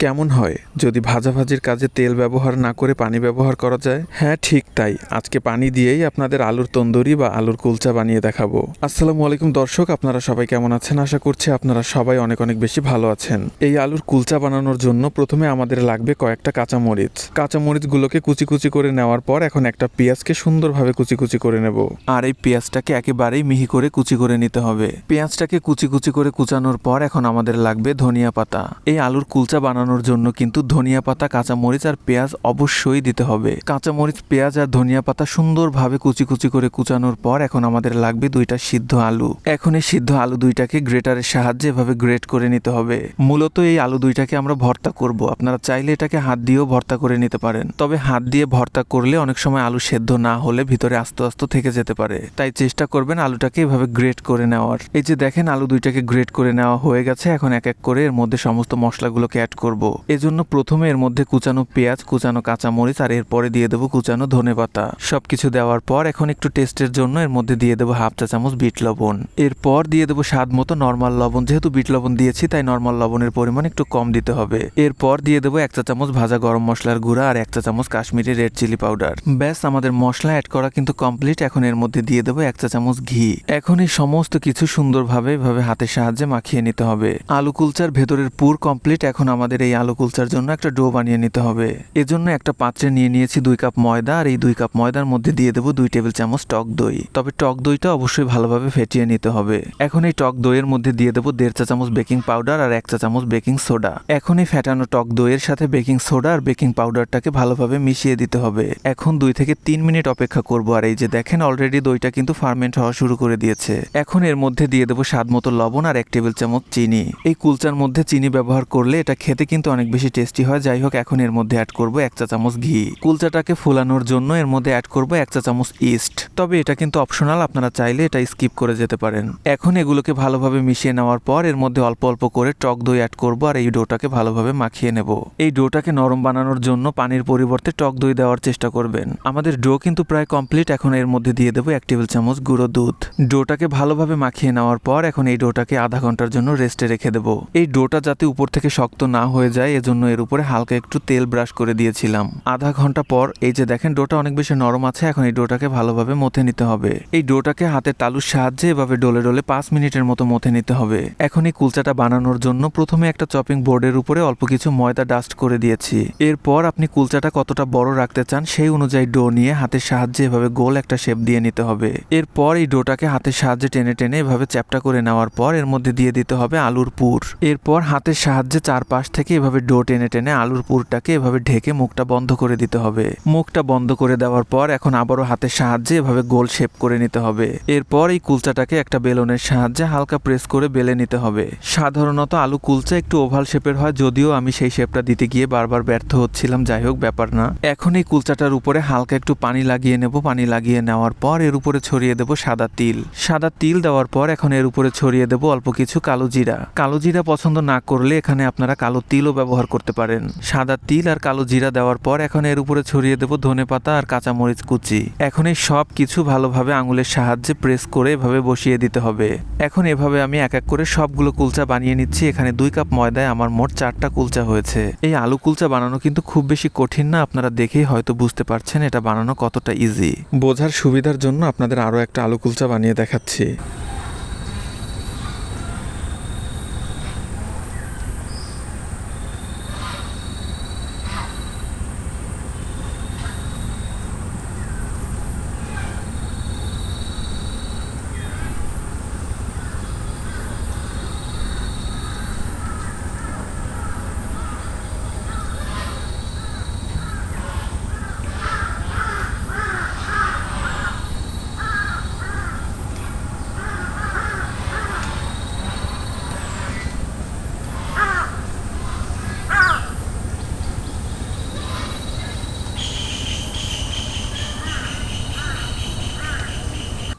কেমন হয় যদি ভাজাভাজির কাজে তেল ব্যবহার না করে পানি ব্যবহার করা যায়? হ্যাঁ, ঠিক তাই। আজকে পানি দিয়েই আপনাদের আলুর তন্দুরি বা আলুর কুলচা বানিয়ে দেখাবো। আসসালামু আলাইকুম দর্শক, আপনারা সবাই কেমন আছেন? আশা করছি আপনারা সবাই অনেক অনেক বেশি ভালো আছেন। এই আলুর কুলচা বানানোর জন্য প্রথমে আমাদের লাগবে কয়েকটা কাঁচামরিচ। কাঁচামরিচগুলোকে কুচি কুচি করে নেওয়ার পর এখন একটা পেঁয়াজকে সুন্দরভাবে কুচি কুচি করে নেব। আর এই পেঁয়াজটাকে একেবারেই মিহি করে কুচি করে নিতে হবে। পেঁয়াজটাকে কুচি কুচি করে কুচানোর পর এখন আমাদের লাগবে ধনিয়া পাতা। এই আলুর কুলচা বানানোর জন্য কিন্তু ধনিয়া পাতা, কাঁচামরিচ আর পেঁয়াজ অবশ্যই দিতে হবে। কাঁচামরিচ, পেঁয়াজ আর ধনিয়া পাতা সুন্দরভাবে কুচি কুচি করে কুচানোর পর এখন আমাদের লাগবে দুইটা সিদ্ধ আলু। এখন এই সিদ্ধ আলু দুইটাকে গ্রেটারের সাহায্যে এভাবে গ্রেট করে নিতে হবে। মূলত এই আলু দুইটাকে আমরা ভর্তা করব। আপনারা চাইলে এটাকে হাত দিয়েও ভর্তা করে নিতে পারেন, তবে হাত দিয়ে ভর্তা করলে অনেক সময় আলু সেদ্ধ না হলে ভিতরে আস্ত আস্ত থেকে যেতে পারে। তাই চেষ্টা করবেন আলুটাকে এভাবে গ্রেট করে নেওয়ার। এই যে দেখেন, আলু দুইটাকে গ্রেট করে নেওয়া হয়ে গেছে। এখন এক এক করে এর মধ্যে সমস্ত মশলাগুলোকে অ্যাড করব। এজন্য প্রথমে এর মধ্যে কুচানো পেঁয়াজ, কুচানো কাঁচামরিচ আর এরপরে দিয়ে দেবো কুচানো ধনেপাতা। সবকিছু দেওয়ার পর এখন একটু টেস্টের জন্য এর মধ্যে দিয়ে দেবো হাফ চা চামচ বিট লবণ। এরপর দিয়ে দেবো স্বাদ মতো নর্মাল লবণ। যেহেতু বিট লবণ দিয়েছি তাই নর্মাল লবণের পরিমাণ একটু কম দিতে হবে। এরপর দিয়ে দেবো 1 চা চামচ ভাজা গরম মশলার গুঁড়া আর 1 চা চামচ কাশ্মীরি রেড চিলি পাউডার। ব্যাস, আমাদের মশলা অ্যাড করা কিন্তু কমপ্লিট। এখন এর মধ্যে দিয়ে দেবো 1 চা চামচ ঘি। এখন এই সমস্ত কিছু সুন্দরভাবে এভাবে হাতের সাহায্যে মাখিয়ে নিতে হবে। আলু কুলচার ভেতরের পুর কমপ্লিট। এখন আমাদের এই আলু কুলচার জন্য একটা ডো বানিয়ে নিতে হবে। এজন্য একটা পাত্রে নিয়ে নিয়েছি 2 কাপ ময়দা, আর এই 2 কাপ ময়দার মধ্যে দিয়ে দেবো 2 টেবিল চামচ টক দই। তবে টক দইটা অবশ্যই ভালোভাবে ফেটিয়ে নিতে হবে। এখন এই টক দইয়ের মধ্যে দিয়ে দেবো 1.5 চা চামচ বেকিং পাউডার আর 1 চা চামচ বেকিং সোডা। এখন এই ফেটানো টক দইয়ের সাথে বেকিং সোডা আর বেকিং পাউডারটাকে ভালোভাবে মিশিয়ে দিতে হবে। এখন 2 থেকে 3 মিনিট অপেক্ষা করব। আর এই যে দেখেন, অলরেডি দইটা কিন্তু ফার্মেন্ট হওয়া শুরু করে দিয়েছে। এখন এর মধ্যে দিয়ে দেবো স্বাদ মতো লবণ আর 1 টেবিল চামচ চিনি। এই কুলচার মধ্যে চিনি ব্যবহার করলে এটা খেতে কিন্তু অনেক বেশি টেস্টি হয়। যাই হোক, এখন এর মধ্যে অ্যাড করব 1 চা চামচ ঘি। কুলচাটাকে ফুলানোর জন্য এর মধ্যে অ্যাড করব 1 চা চামচ ইস্ট। তবে এটা কিন্তু অপশনাল, আপনারা চাইলে এটা স্কিপ করে যেতে পারেন। এখন এগুলোকে ভালোভাবে মিশিয়ে নেওয়ার পর এর মধ্যে অল্প অল্প করে টক দই অ্যাড করব আর এই ডোটাকে ভালোভাবে মাখিয়ে নেব। এই ডোটাকে নরম বানানোর জন্য পানির পরিবর্তে টক দই দেওয়ার চেষ্টা করবেন। আমাদের ডো কিন্তু প্রায় কমপ্লিট। এখন এর মধ্যে দিয়ে দেবো 1 টেবিল চামচ গুঁড়ো দুধ। ডোটাকে ভালোভাবে মাখিয়ে নেওয়ার পর এখন এই ডোটাকে আধা ঘন্টার জন্য রেস্টে রেখে দেব। এই ডোটা যাতে উপর থেকে শক্ত না হয়ে যায় এজন্য এর উপরে হালকা একটু তেল ব্রাশ করে দিয়েছিলাম। আধা ঘন্টা পর এই যে দেখেন, ডোটা অনেক বেশি নরম আছে। এখন এই ডোটাকে ভালোভাবে মথে নিতে হবে। এই ডোটাকে হাতের তালুর সাহায্যে এভাবে ডলে ডলে 5 মিনিটের মতো মথে নিতে হবে। এখন এই কুলচাটা বানানোর জন্য প্রথমে একটা চপিং বোর্ডের উপরে অল্প কিছু ময়দা ডাস্ট করে দিয়েছি। এরপর আপনি কুলচাটা কতটা বড় রাখতে চান সেই অনুযায়ী ডো নিয়ে হাতের সাহায্যে এভাবে গোল একটা শেপ দিয়ে নিতে হবে। এরপর এই ডোটাকে হাতের সাহায্যে টেনে টেনে এভাবে চ্যাপটা করে নেওয়ার পর এর মধ্যে দিয়ে দিতে হবে আলুর পুর। এরপর হাতের সাহায্যে চারপাশ থেকে এভাবে ডো টেনে টেনে আলুর পুরটাকে এভাবে ঢেকে মুখটা বন্ধ করে দিতে হবে। মুখটা বন্ধ করে দেওয়ার পর এখন আবারও হাতের সাহায্যে এভাবে গোল শেপ করে নিতে হবে। এরপর এই কুলচাটাকে একটা বেলনের সাহায্যে হালকা প্রেস করে বেলে নিতে হবে। সাধারণত আলু কুলচা একটু ওভাল শেপের হয়, যদিও আমি সেই শেপটা দিতে গিয়ে বারবার ব্যর্থ হচ্ছিলাম। যাই হোক, ব্যাপার না। এখন এই কুলচাটার উপরে হালকা একটু পানি লাগিয়ে নেব। পানি লাগিয়ে নেওয়ার পর এর উপরে ছড়িয়ে দেব সাদা তিল। সাদা তিল দেওয়ার পর এখন এর উপরে ছড়িয়ে দেব অল্প কিছু কালো জিরা। কালো জিরা পছন্দ না করলে এখানে আপনারা কালো তিলও ব্যবহার করতে পারেন। সাদা তিল আর কালো জিরা দেওয়ার পর এখন এর উপরে ছড়িয়ে দেব ধনেপাতা আর কাঁচামরিচ কুচি। এখন এই সব কিছু ভালোভাবে আঙুলের সাহায্যে প্রেস করে এভাবে বসিয়ে দিতে হবে। এখন এভাবে আমি এক এক করে সবগুলো কুলচা বানিয়ে নিচ্ছি। এখানে 2 কাপ ময়দায় আমার মোট 4টা কুলচা হয়েছে। এই আলু কুলচা বানানো কিন্তু খুব বেশি কঠিন না। আপনারা দেখেই হয়তো বুঝতে পারছেন এটা বানানো কতটা ইজি। বোঝার সুবিধার জন্য আপনাদের আরও একটা আলু কুলচা বানিয়ে দেখাচ্ছি।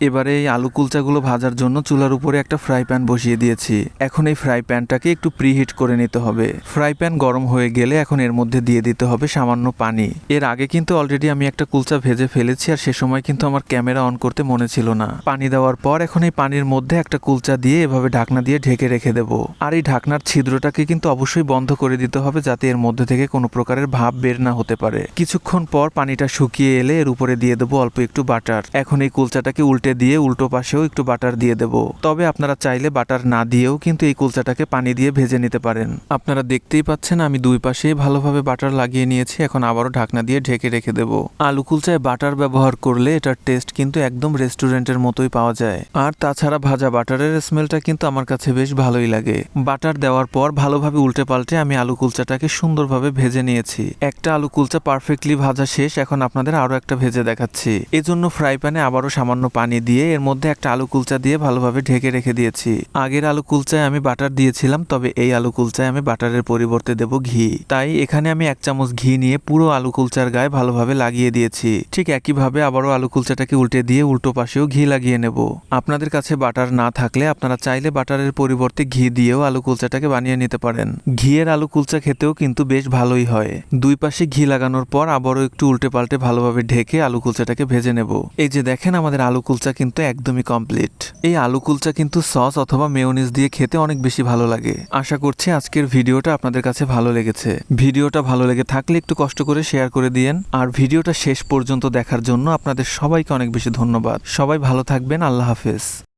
এবারে এই আলু কুলচাগুলো ভাজার জন্য চুলার উপরে একটা ফ্রাই প্যান বসিয়ে দিয়েছি। এখন এই ফ্রাই প্যানটাকে একটু প্রিহিট করে নিতে হবে। ফ্রাই প্যান গরম হয়ে গেলে এখন এর মধ্যে দিয়ে দিতে হবে সামান্য পানি। এর আগে কিন্তু অলরেডি আমি একটা কুলচা ভেজে ফেলেছি, আর সে সময় কিন্তু আমার ক্যামেরা অন করতে মনে ছিল না। পানি দেওয়ার পর এখন এই পানির মধ্যে একটা কুলচা দিয়ে এভাবে ঢাকনা দিয়ে ঢেকে রেখে দেব। আর এই ঢাকনার ছিদ্রটাকে কিন্তু অবশ্যই বন্ধ করে দিতে হবে, যাতে এর মধ্যে থেকে কোনো প্রকারের ভাপ বের না হতে পারে। কিছুক্ষণ পর পানিটা শুকিয়ে এলে এর উপরে দিয়ে দেবো অল্প একটু বাটার। এখন এই কুলচাটাকে উল্টে দিয়ে উল্টো পাশেও একটু বাটার দিয়ে দেব। তবে আপনারা চাইলে বাটার না দিয়েও কিন্তু এই কুলচাটাকে পানি দিয়ে ভেজে নিতে পারেন। আপনারা দেখতেই পাচ্ছেন আমি দুই পাশেই ভালোভাবে বাটার লাগিয়ে নিয়েছি। এখন আবারও ঢাকনা দিয়ে ঢেকে রেখে দেব। আলু কুলচায় বাটার ব্যবহার করলে এটার টেস্ট কিন্তু একদম রেস্টুরেন্টের মতোই পাওয়া যায়। আর তাছাড়া ভাজা বাটারের স্মেলটা কিন্তু আমার কাছে বেশ ভালোই লাগে। বাটার দেওয়ার পর ভালোভাবে উল্টে পাল্টে আমি আলু কুলচাটাকে সুন্দরভাবে ভেজে নিয়েছি। একটা আলু কুলচা পারফেক্টলি ভাজা শেষ। এখন আপনাদের আরো একটা ভেজে দেখাচ্ছি। এজন্য ফ্রাই প্যানে আবারও সামান্য পানি দিয়ে এর মধ্যে একটা আলু কুলচা দিয়ে ভালোভাবে ঢেকে রেখে দিয়েছি। আগের আলু কুলচায় আমি বাটার দিয়েছিলাম, তবে এই আলু কুলচায় আমি বাটারের পরিবর্তে দেব ঘি। তাই এখানে আমি 1 চামচ ঘি নিয়ে পুরো আলু কুলচার গায়ে ভালোভাবে লাগিয়ে দিয়েছি। ঠিক একইভাবে আবারও আলু কুলচাটাকে উল্টে দিয়ে উল্টো পাশেও ঘি লাগিয়ে নেব। আপনাদের কাছে বাটার না থাকলে আপনারা চাইলে বাটারের পরিবর্তে ঘি দিয়েও আলু কুলচাটাকে বানিয়ে নিতে পারেন। ঘিয়ের আলু কুলচা খেতেও কিন্তু বেশ ভালোই হয়। দুই পাশে ঘি লাগানোর পর আবারও একটু উল্টে পাল্টে ভালোভাবে ঢেকে আলু কুলচাটাকে ভেজে নেব। এই যে দেখেন আমাদের আলু কুলচা কিন্তু একদমই কমপ্লিট। এই আলু কুলচা কিন্তু সস অথবা মেয়োনিজ দিয়ে খেতে অনেক বেশি ভালো লাগে। আশা করছি আজকের ভিডিওটা আপনাদের কাছে ভালো লেগেছে। ভিডিওটা ভালো লেগে থাকলে একটু কষ্ট করে শেয়ার করে দিয়েন। আর ভিডিওটা শেষ পর্যন্ত দেখার জন্য আপনাদের সবাইকে অনেক বেশি ধন্যবাদ। সবাই ভালো থাকবেন। আল্লাহ হাফেজ।